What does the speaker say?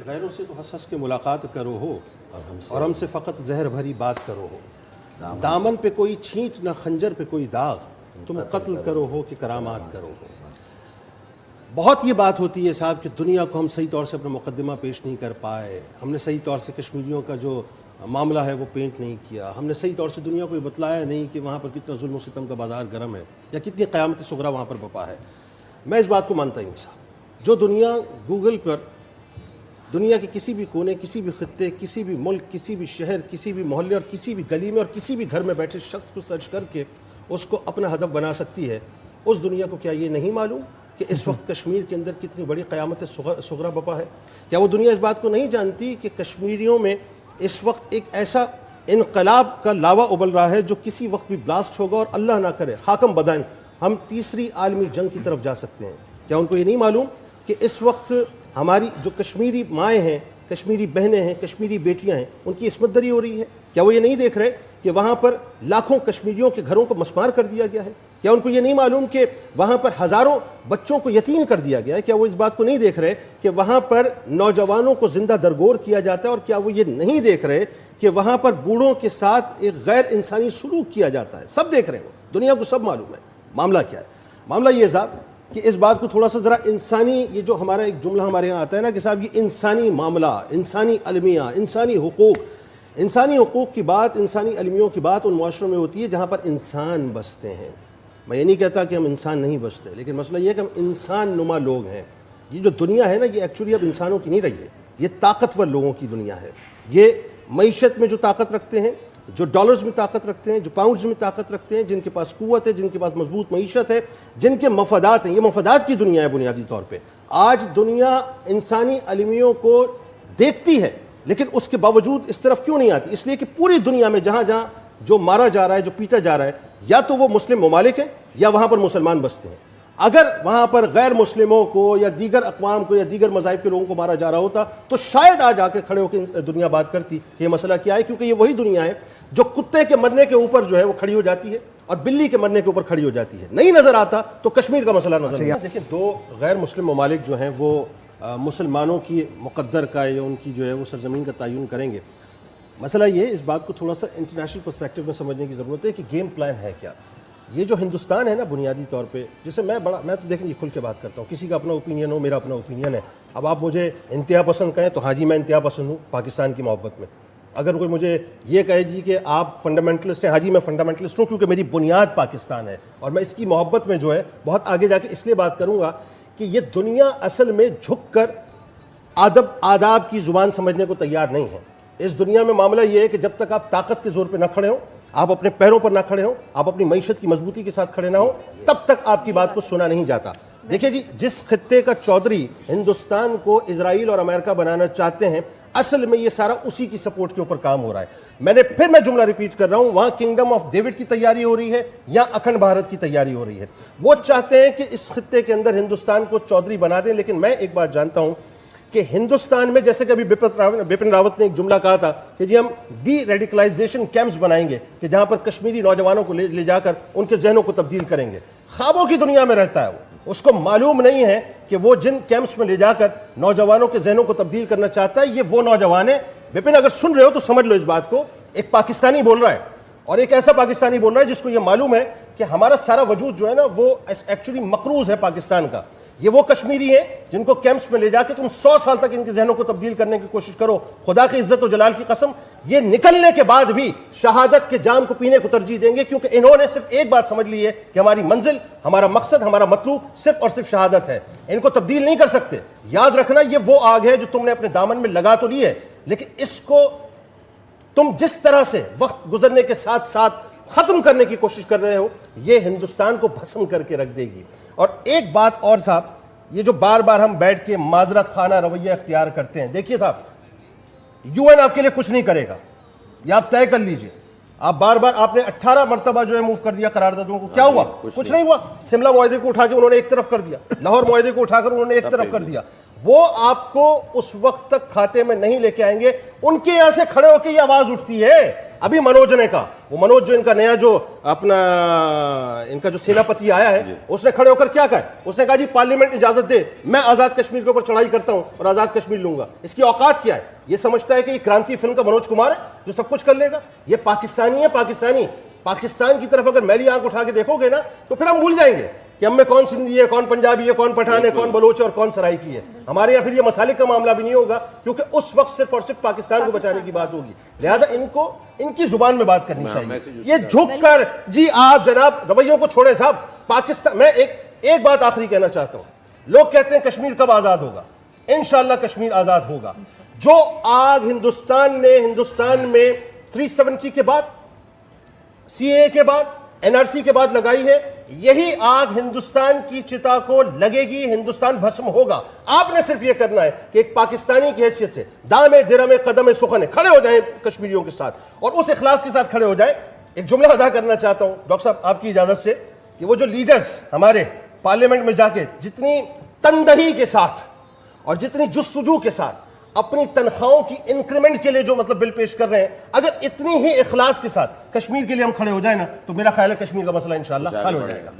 غیروں سے تو ہنس ہنس کے ملاقات کرو ہو اور ہم سے فقط زہر بھری بات کرو ہو، دامن پہ کوئی چھینٹ نہ خنجر پہ کوئی داغ، تم قتل کرو ہو کہ کرامات کرو ہو۔ بہت یہ بات ہوتی ہے صاحب کہ دنیا کو ہم صحیح طور سے اپنا مقدمہ پیش نہیں کر پائے، ہم نے صحیح طور سے کشمیریوں کا جو معاملہ ہے وہ پینٹ نہیں کیا، ہم نے صحیح طور سے دنیا کو یہ بتلایا نہیں کہ وہاں پر کتنا ظلم و ستم کا بازار گرم ہے یا کتنی قیامت صغریٰ وہاں پر بپا ہے۔ میں اس بات کو مانتا ہی نہیں صاحب۔ جو دنیا گوگل پر دنیا کے کسی بھی کونے، کسی بھی خطے، کسی بھی ملک، کسی بھی شہر، کسی بھی محلے اور کسی بھی گلی میں اور کسی بھی گھر میں بیٹھے شخص کو سرچ کر کے اس کو اپنا ہدف بنا سکتی ہے، اس دنیا کو کیا یہ نہیں معلوم کہ اس وقت کشمیر کے اندر کتنی بڑی قیامت صغریٰ بپا ہے؟ کیا وہ دنیا اس بات کو نہیں جانتی کہ کشمیریوں میں اس وقت ایک ایسا انقلاب کا لاوا ابل رہا ہے جو کسی وقت بھی بلاسٹ ہوگا اور اللہ نہ کرے خاکم بدائیں ہم تیسری عالمی جنگ کی طرف جا سکتے ہیں؟ کیا ان کو یہ نہیں معلوم کہ اس وقت ہماری جو کشمیری مائیں ہیں، کشمیری بہنیں ہیں، کشمیری بیٹیاں ہیں، ان کی عصمت دری ہو رہی ہے؟ کیا وہ یہ نہیں دیکھ رہے کہ وہاں پر لاکھوں کشمیریوں کے گھروں کو مسمار کر دیا گیا ہے؟ کیا ان کو یہ نہیں معلوم کہ وہاں پر ہزاروں بچوں کو یتیم کر دیا گیا ہے؟ کیا وہ اس بات کو نہیں دیکھ رہے کہ وہاں پر نوجوانوں کو زندہ درگور کیا جاتا ہے؟ اور کیا وہ یہ نہیں دیکھ رہے کہ وہاں پر بوڑھوں کے ساتھ ایک غیر انسانی سلوک کیا جاتا ہے؟ سب دیکھ رہے ہیں، وہ دنیا کو سب معلوم ہے۔ معاملہ کیا ہے؟ معاملہ یہ صاحب کہ اس بات کو تھوڑا سا ذرا انسانی، یہ جو ہمارا ایک جملہ ہمارے یہاں آتا ہے نا کہ صاحب یہ انسانی معاملہ، انسانی المیہ، انسانی حقوق کی بات، انسانی المیوں کی بات ان معاشروں میں ہوتی ہے جہاں پر انسان بستے ہیں۔ میں یہ نہیں کہتا کہ ہم انسان نہیں بستے، لیکن مسئلہ یہ ہے کہ ہم انسان نما لوگ ہیں۔ یہ جو دنیا ہے نا یہ ایکچولی اب انسانوں کی نہیں رہی ہے، یہ طاقتور لوگوں کی دنیا ہے۔ یہ معیشت میں جو طاقت رکھتے ہیں، جو ڈالرز میں طاقت رکھتے ہیں، جو پاؤنڈز میں طاقت رکھتے ہیں، جن کے پاس قوت ہے، جن کے پاس مضبوط معیشت ہے، جن کے مفادات ہیں، یہ مفادات کی دنیا ہے بنیادی طور پہ۔ آج دنیا انسانی المیوں کو دیکھتی ہے لیکن اس کے باوجود اس طرف کیوں نہیں آتی؟ اس لیے کہ پوری دنیا میں جہاں جہاں جو مارا جا رہا ہے، جو پیٹا جا رہا ہے، یا تو وہ مسلم ممالک ہیں یا وہاں پر مسلمان بستے ہیں۔ اگر وہاں پر غیر مسلموں کو یا دیگر اقوام کو یا دیگر مذاہب کے لوگوں کو مارا جا رہا ہوتا تو شاید آج آ کے کھڑے ہو کے دنیا بات کرتی کہ یہ مسئلہ کیا ہے، کیونکہ یہ وہی دنیا ہے جو کتے کے مرنے کے اوپر جو ہے وہ کھڑی ہو جاتی ہے اور بلی کے مرنے کے اوپر کھڑی ہو جاتی ہے۔ نہیں نظر آتا تو کشمیر کا مسئلہ نظر آتا۔ دیکھیں، دو غیر مسلم ممالک جو ہیں وہ مسلمانوں کی مقدر کا یا ان کی جو ہے وہ سرزمین کا تعین کریں گے۔ مسئلہ یہ اس بات کو تھوڑا سا انٹرنیشنل پرسپیکٹو میں سمجھنے کی ضرورت ہے کہ گیم پلان ہے کیا۔ یہ جو ہندوستان ہے نا بنیادی طور پہ، جسے میں تو دیکھیں یہ کھل کے بات کرتا ہوں، کسی کا اپنا اوپینین ہو، میرا اپنا اوپینین ہے۔ اب آپ مجھے انتہا پسند کہیں تو ہاں جی میں انتہا پسند ہوں پاکستان کی محبت میں۔ اگر کوئی مجھے یہ کہے جی کہ آپ فنڈامنٹلسٹ ہیں، ہاں جی میں فنڈامنٹلسٹ ہوں کیونکہ میری بنیاد پاکستان ہے اور میں اس کی محبت میں جو ہے بہت آگے جا کے اس لیے بات کروں گا کہ یہ دنیا اصل میں جھک کر آداب کی زبان سمجھنے کو تیار نہیں ہے۔ اس دنیا میں معاملہ یہ ہے کہ جب تک آپ طاقت کے زور پہ نہ کھڑے ہوں، آپ اپنے پیروں پر نہ کھڑے ہوں، آپ اپنی معیشت کی مضبوطی کے ساتھ کھڑے نہ ہوں، تب تک آپ کی بات کو سنا نہیں جاتا۔ دیکھیں جی، جس خطے کا چودھری ہندوستان کو اسرائیل اور امریکہ بنانا چاہتے ہیں، اصل میں یہ سارا اسی کی سپورٹ کے اوپر کام ہو رہا ہے۔ میں جملہ ریپیٹ کر رہا ہوں، وہاں کنگڈم آف ڈیوڈ کی تیاری ہو رہی ہے یا اکھنڈ بھارت کی تیاری ہو رہی ہے۔ وہ چاہتے ہیں کہ اس خطے کے اندر ہندوستان کو چودھری بنا دیں، لیکن میں ایک بات جانتا ہوں کہ ہندوستان میں جیسے کہ ابھی بپن راوت نے ایک جملہ کہا تھا کہ جی ہم ڈی ریڈیکلائزیشن کیمپس بنائیں گے کہ جہاں پر کشمیری نوجوانوں کو لے جا کر ان کے ذہنوں کو تبدیل کریں گے۔ خوابوں کی دنیا میں رہتا ہے وہ، اس کو معلوم نہیں ہے کہ وہ جن کیمپس میں لے جا کر نوجوانوں کے ذہنوں کو تبدیل کرنا چاہتا ہے یہ وہ نوجوان ہیں۔ بپن اگر سن رہے ہو تو سمجھ لو اس بات کو، ایک پاکستانی بول رہا ہے اور ایک ایسا پاکستانی بول رہا ہے جس کو یہ معلوم ہے کہ ہمارا سارا وجود جو ہے نا وہ ایکچولی مقروض ہے پاکستان کا۔ یہ وہ کشمیری ہیں جن کو کیمپس میں لے جا کے تم 100 سال تک ان کے ذہنوں کو تبدیل کرنے کی کوشش کرو، خدا کی عزت و جلال کی قسم یہ نکلنے کے بعد بھی شہادت کے جام کو پینے کو ترجیح دیں گے، کیونکہ انہوں نے صرف ایک بات سمجھ لی ہے کہ ہماری منزل، ہمارا مقصد، ہمارا مطلوب صرف اور صرف شہادت ہے۔ ان کو تبدیل نہیں کر سکتے۔ یاد رکھنا یہ وہ آگ ہے جو تم نے اپنے دامن میں لگا تو لی ہے، لیکن اس کو تم جس طرح سے وقت گزرنے کے ساتھ ساتھ ختم کرنے کی کوشش کر رہے ہو یہ ہندوستان کو بھسم کر کے رکھ دے گی۔ اور ایک بات اور صاحب، یہ جو بار بار ہم بیٹھ کے معذرت خانہ رویہ اختیار کرتے ہیں، دیکھیے صاحب یو این آپ کے لیے کچھ نہیں کرے گا، یہ آپ طے کر لیجئے۔ آپ بار بار آپ نے 18 مرتبہ جو ہے موو کر دیا قراردادوں کو، کیا ہوا؟ کچھ نہیں ہوا۔ شملہ معاہدے کو اٹھا کے انہوں نے ایک طرف کر دیا، لاہور معاہدے کو اٹھا کر انہوں نے ایک طرف کر دیا۔ وہ آپ کو اس وقت تک کھاتے میں نہیں لے کے آئیں گے. ان کے یہاں سے کھڑے ہو کے یہ آواز اٹھتی ہے. ابھی منوج نے کہا, وہ منوج جو ان کا نیا جو اپنا ان کا جو سیناپتی آیا ہے, اس نے کھڑے ہو کر کیا کہا؟ اس نے کہا جی پارلیمنٹ اجازت دے, میں آزاد کشمیر کے اوپر چڑھائی کرتا ہوں اور آزاد کشمیر لوں گا. اس کی اوقات کیا ہے؟ یہ سمجھتا ہے کہ یہ کرانتی فلم کا منوج کمار ہے جو سب کچھ کر لے گا. یہ پاکستانی ہے, پاکستانی. پاکستان کی طرف اگر میلی آنکھ اٹھا کے دیکھو گے نا تو پھر ہم بھول جائیں گے کہ ہم میں کون سندھی ہے, کون پنجابی ہے, کون پٹھان ہے, کون بلوچ ہے اور کون سرائکی ہے. ہمارے یہاں پھر یہ مسالے کا معاملہ بھی نہیں ہوگا, کیونکہ اس وقت صرف اور صرف پاکستان کو بچانے کی بات ہوگی. لہذا ان کو ان کی زبان میں بات کرنی چاہیے. یہ جھک کر جی آپ جناب رویوں کو چھوڑیں صاحب. پاکستان میں ایک بات آخری کہنا چاہتا ہوں. لوگ کہتے ہیں کشمیر کب آزاد ہوگا؟ انشاءاللہ کشمیر آزاد ہوگا. جو آگ ہندوستان میں 370 کے بعد, سی اے کے بعد, این آر سی کے بعد لگائی ہے, یہی آگ ہندوستان کی چتا کو لگے گی, ہندوستان بھسم ہوگا. آپ نے صرف یہ کرنا ہے کہ ایک پاکستانی کی حیثیت سے دامے درمے قدم سخن کھڑے ہو جائیں کشمیریوں کے ساتھ, اور اس اخلاص کے ساتھ کھڑے ہو جائیں. ایک جملہ ادا کرنا چاہتا ہوں ڈاکٹر صاحب آپ کی اجازت سے, کہ وہ جو لیڈرز ہمارے پارلیمنٹ میں جا کے جتنی تندہی کے ساتھ اور جتنی جستجو کے ساتھ اپنی تنخواہوں کی انکریمنٹ کے لیے جو مطلب بل پیش کر رہے ہیں, اگر اتنی ہی اخلاص کے ساتھ کشمیر کے لیے ہم کھڑے ہو جائیں نا, تو میرا خیال ہے کشمیر کا مسئلہ انشاءاللہ حل ہو جائے گا.